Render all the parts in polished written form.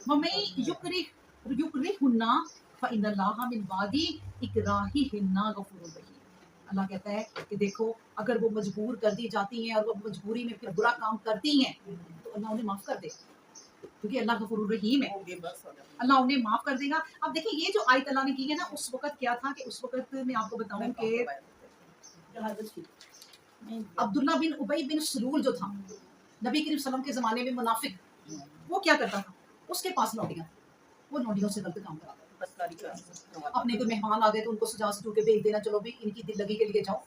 वमन युक्रिहुन्ना फ़इन्नल्लाहा मिन बादी इकराहिहिन्ना गफूरुर रहीम। अल्लाह कहता है कि देखो, अगर वो मजबूर कर दी जाती हैं और वो मजबूरी में फिर बुरा काम करती हैं तो अल्लाह उन्हें माफ़ कर देगा, क्योंकि अल्लाह गफूरुर रहीम है, अल्लाह उन्हें माफ़ कर देगा। अब देखिए, ये जो आयत अल्लाह ने की है ना, उस वक़्त क्या था कि उस वक़्त मैं आपको बताऊँ कि अब्दुल्ला बिन उबई बिन सलूल जो था, नबी करीम सल्लल्लाहु अलैहि वसल्लम के ज़माने में मुनाफिक, वो क्या करता था? उसके पास लौंडियाँ थी, वो लौंडियों से गलत काम कराता था। अपने कोई मेहमान आ गए तो उनको सजा सजू के भेज देना, चलो भी इनकी दिल लगी के लिए जाओ,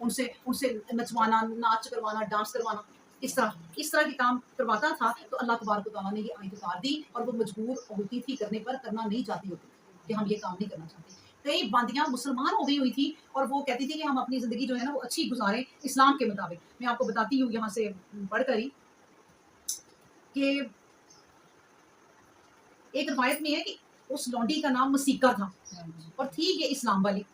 उनसे उनसे नचवाना, नाच करवाना, डांस करवाना, इस तरह के काम करवाता था। तो अल्लाह तबारक व तआला ने ये आयत उतार दी, और वो मजबूर होती थी करने पर, करना नहीं चाहती होती थी कि हम ये काम नहीं करना चाहते। कई बांदियाँ मुसलमान हो गई हुई थी और वो कहती थी कि हम अपनी ज़िंदगी जो है ना वो अच्छी गुजारें इस्लाम के मुताबिक। मैं आपको बताती हूँ यहाँ से पढ़ कर ही कि एक रवायत में है कि उस लौंडी का नाम मसीका था और थी ये इस्लाम वाली।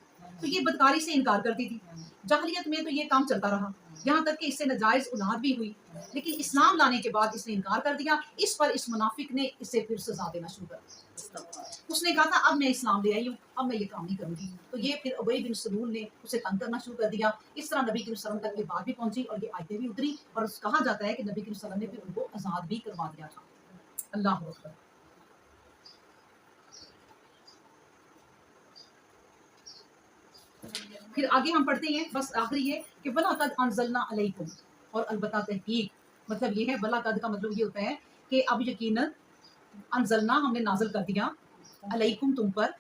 तो ये बदकारी से इनकार करती थी। जाहलियत में तो ये काम चलता रहा, यहाँ तक कि इससे नाजायज औलाद भी हुई, लेकिन इस्लाम लाने के बाद इसने इनकार कर दिया। इस पर इस मुनाफिक ने इसे फिर सजा देना शुरू कर दिया। उसने कहा था अब मैं इस्लाम ले आई हूँ, अब मैं ये काम नहीं करूंगी। तो ये फिर उबई बिन सलूल ने उसे तंग करना शुरू कर दिया। इस तरह नबी करीम सल्लल्लाहु अलैहि वसल्लम तक ये बात भी पहुंची और ये आयतें भी उतरी, और कहा जाता है कि नबी करीम सल्लल्लाहु अलैहि वसल्लम ने फिर उनको आजाद भी करवा दिया था। अल्लाह अकबर। फिर आगे हम पढ़ते हैं, बस आखिरी है कि वला कद अंजलना अलैकुम, और अलबत्ता तहकीक, मतलब ये है, वला कद का मतलब ये होता है कि अब यकीनन, अंजलना हमने नाजल कर दिया, अलैकुम तुम पर,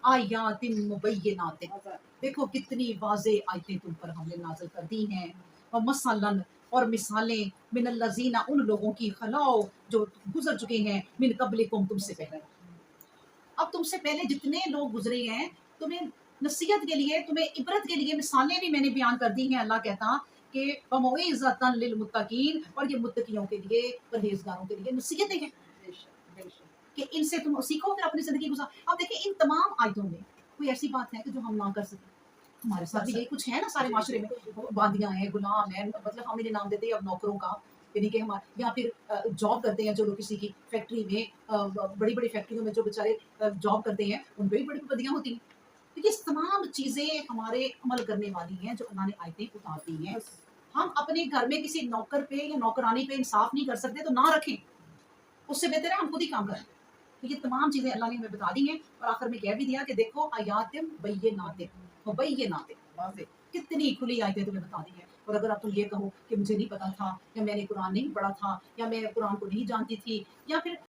आयातिन मुबय्यिनातिन, देखो कितनी वाज़े आयतें तुम पर हमने नाजल कर दी हैं, और मसलन, और मिसालें, मिनल लज़ीना, उन लोगों की, खलाओ जो गुजर चुके हैं, मिन कब्लिकुम तुमसे पहले। अब तुमसे पहले जितने लोग गुजरे हैं, तुम्हें नसीहत के लिए, तुम्हें इबरत के लिए मिसालें भी मैंने बयान कर दी हैं। अल्लाह कहता कि वमौइज़तन लिलमुत्तकीन, और ये मुत्तकियों के लिए, परहेजगारों के लिए नसीहतें हैं कि इनसे तुम सीखो, फिर अपनी जिंदगी गुजार। अब देखिए, इन तमाम आयतों में कोई ऐसी बात है कि जो हम ना कर सकें? हमारे साथ भी यही कुछ है ना, सारे माशरे में बांदियां हैं, गुलाम हैं, मतलब हम इन्हें नाम देते हैं अब नौकरों का, यानी कि हमारे, या फिर जॉब करते हैं जो लोग किसी की फैक्ट्री में, बड़ी बड़ी फैक्ट्रियों में जो बेचारे जॉब करते हैं, उन पर भी बड़ी पाबंदियां होती हैं। तो ये तमाम चीजें हमारे अमल करने वाली हैं जो अल्लाह ने आयतें उतार दी हैं। हम अपने घर में किसी नौकर पे या नौकरानी पे इंसाफ नहीं कर सकते तो ना रखें, उससे बेहतर है हम खुद ही काम करें। तो ये तमाम चीज़ें अल्लाह ने हमें बता दी हैं, और आखिर में कह भी दिया कि देखो आयातिम बय्यिनातिन, बय्यिनातिन, कितनी खुली आयतें तुम्हें बता दी हैं। और अगर आप तुम ये कहो कि मुझे नहीं पता था, या मैंने कुरान नहीं पढ़ा था, या मैं कुरान को नहीं जानती थी, या फिर